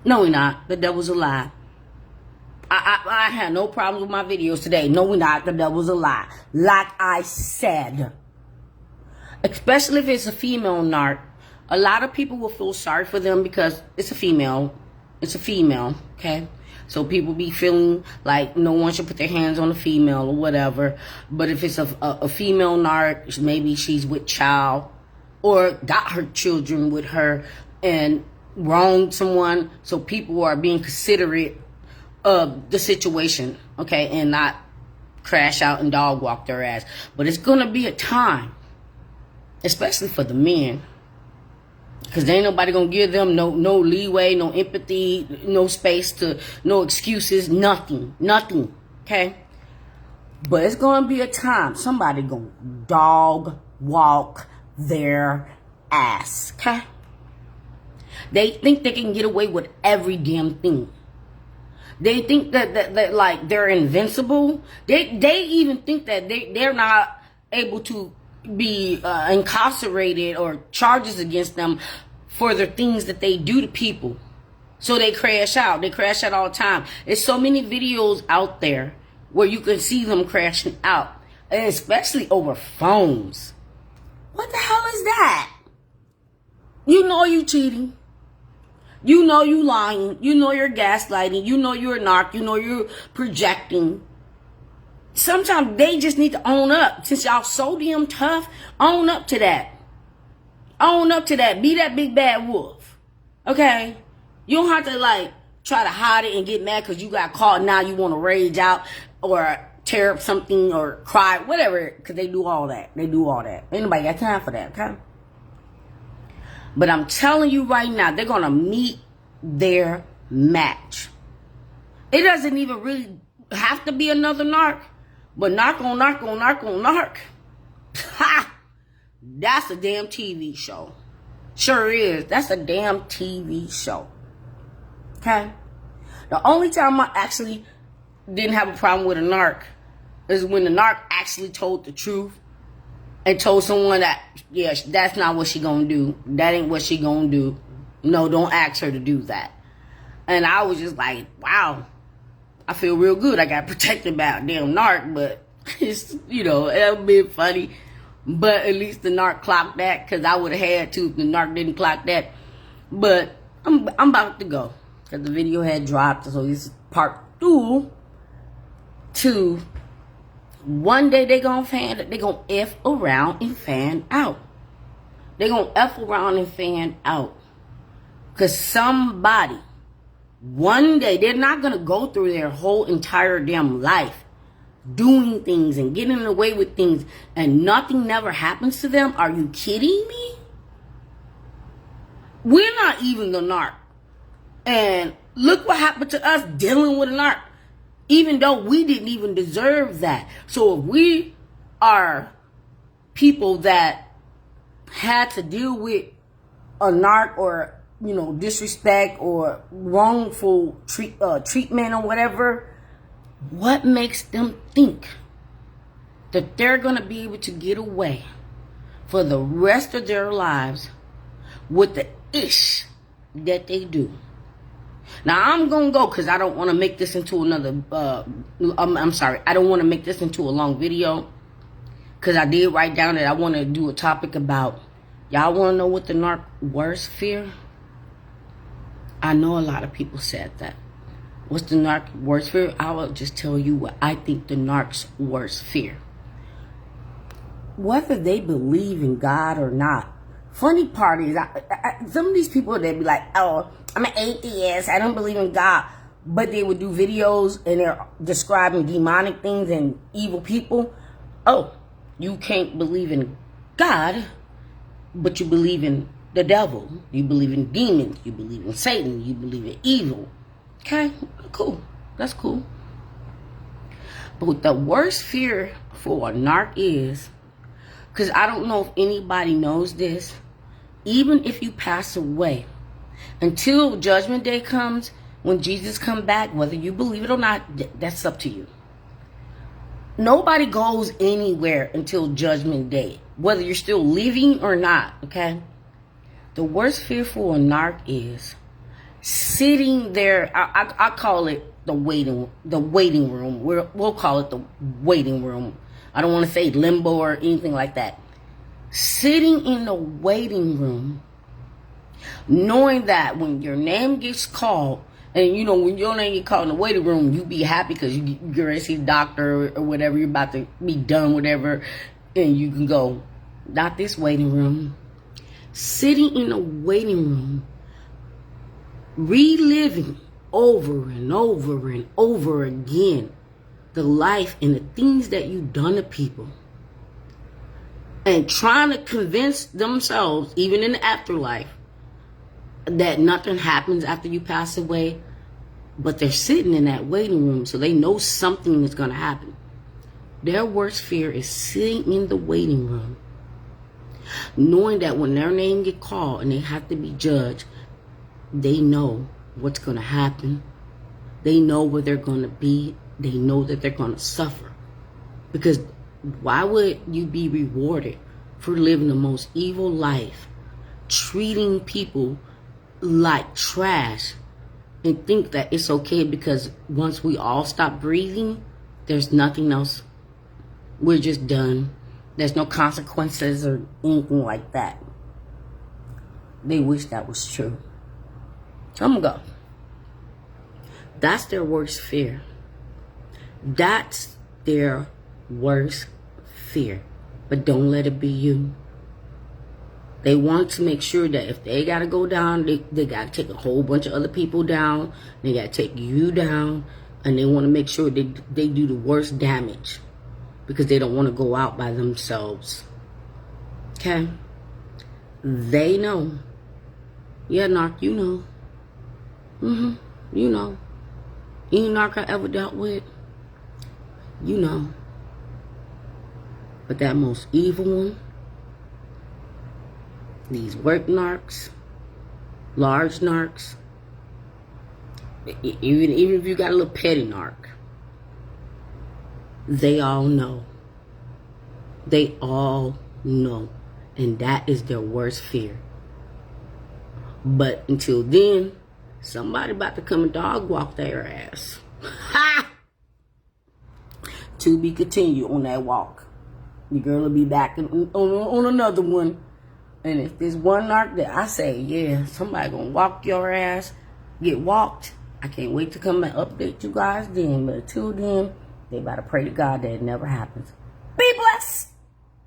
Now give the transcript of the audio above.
No, we're not. The devil's a lie. I had no problems with my videos today. No, we're not. The devil's a lie. Like I said. Especially if it's a female narc. A lot of people will feel sorry for them because it's a female. It's a female, okay? So people be feeling like no one should put their hands on a female or whatever. But if it's a female narc, maybe she's with child or got her children with her and wronged someone. So people are being considerate of the situation, okay? And not crash out and dog walk their ass. But it's going to be a time, especially for the men, because there ain't nobody gonna give them no leeway, no empathy, no space to, no excuses, nothing, okay? But it's gonna be a time somebody gonna dog walk their ass, okay? They think they can get away with every damn thing. They think that like they're invincible. They even think that they're not able to be incarcerated or charges against them for the things that they do to people. So they crash out. They crash out all the time. There's so many videos out there where you can see them crashing out, and especially over phones. What the hell is that? You know you cheating. You know you lying. You know you're gaslighting. You know you're a narc. You know you're projecting. Sometimes they just need to own up. Since y'all so damn tough, own up to that. Own up to that. Be that big bad wolf. Okay? You don't have to like try to hide it and get mad because you got caught. Now you want to rage out or tear up something or cry, whatever. Because they do all that. They do all that. Ain't nobody got time for that, okay? But I'm telling you right now, they're going to meet their match. It doesn't even really have to be another narc. But narc on narc on narc on narc. Ha! That's a damn TV show. Sure is. That's a damn TV show. Okay? The only time I actually didn't have a problem with a narc is when the narc actually told the truth and told someone that, yeah, that's not what she gonna do. That ain't what she gonna do. No, don't ask her to do that. And I was just like, wow. I feel real good. I got protected by a damn narc, but it's, you know, it would be funny. But at least the narc clocked that, because I would have had to if the narc didn't clock that. But I'm about to go, because the video had dropped. So this is part 2 to one day they gonna F around and fan out. They gonna F around and fan out. Because somebody, one day, they're not going to go through their whole entire damn life doing things and getting away with things and nothing never happens to them. Are you kidding me? We're not even the narc. And look what happened to us dealing with a narc, even though we didn't even deserve that. So if we are people that had to deal with a narc or, you know, disrespect or wrongful treatment or whatever, what makes them think that they're going to be able to get away for the rest of their lives with the ish that they do? Now, I'm going to go because I don't want to make this into another, I'm sorry, I don't want to make this into a long video, because I did write down that I want to do a topic about, y'all want to know what the narc worst fear? I know a lot of people said that. What's the narc worst fear? I will just tell you what I think the narc's worst fear. Whether they believe in God or not. Funny part is, some of these people, they be like, oh, I'm an atheist, I don't believe in God. But they would do videos and they're describing demonic things and evil people. Oh, you can't believe in God, but you believe in the devil. You believe in demons. You believe in Satan. You believe in evil. Okay? Cool. That's cool. But the worst fear for a narc is, because I don't know if anybody knows this, even if you pass away, until Judgment Day comes, when Jesus comes back, whether you believe it or not, that's up to you. Nobody goes anywhere until Judgment Day, whether you're still living or not, okay? The worst fear for a narc is Sitting there, I call it the waiting room. We'll call it the waiting room. I don't want to say limbo or anything like that. Sitting in the waiting room, knowing that when your name gets called, and you know when your name gets called in the waiting room, you be happy because you're ready to see the doctor or whatever, you're about to be done, whatever, and you can go. Not this waiting room. Sitting in the waiting room, reliving over and over and over again the life and the things that you've done to people, and trying to convince themselves, even in the afterlife, that nothing happens after you pass away. But they're sitting in that waiting room, so they know something is going to happen. Their worst fear is sitting in the waiting room, knowing that when their name get called and they have to be judged, they know what's going to happen. They know where they're going to be. They know that they're going to suffer. Because why would you be rewarded for living the most evil life, treating people like trash, and think that it's okay because once we all stop breathing, there's nothing else. We're just done. There's no consequences or anything like that. They wish that was true. So I'm gonna go. That's their worst fear. That's their worst fear. But don't let it be you. They want to make sure that if they got to go down, they got to take a whole bunch of other people down. They got to take you down. And they want to make sure they do the worst damage. Because they don't want to go out by themselves. Okay? They know. Yeah, Narc, you know. You know. Any Narc I ever dealt with, you know. But that most evil one, these work narcs, large narcs, even if you got a little petty narc, they all know. They all know. And that is their worst fear. But until then, somebody about to come and dog walk their ass. Ha! To be continued on that walk. The girl will be back on another one. And if there's one narc that I say, yeah, somebody gonna walk your ass, get walked, I can't wait to come and update you guys then. But until then, they better pray to God that it never happens. People!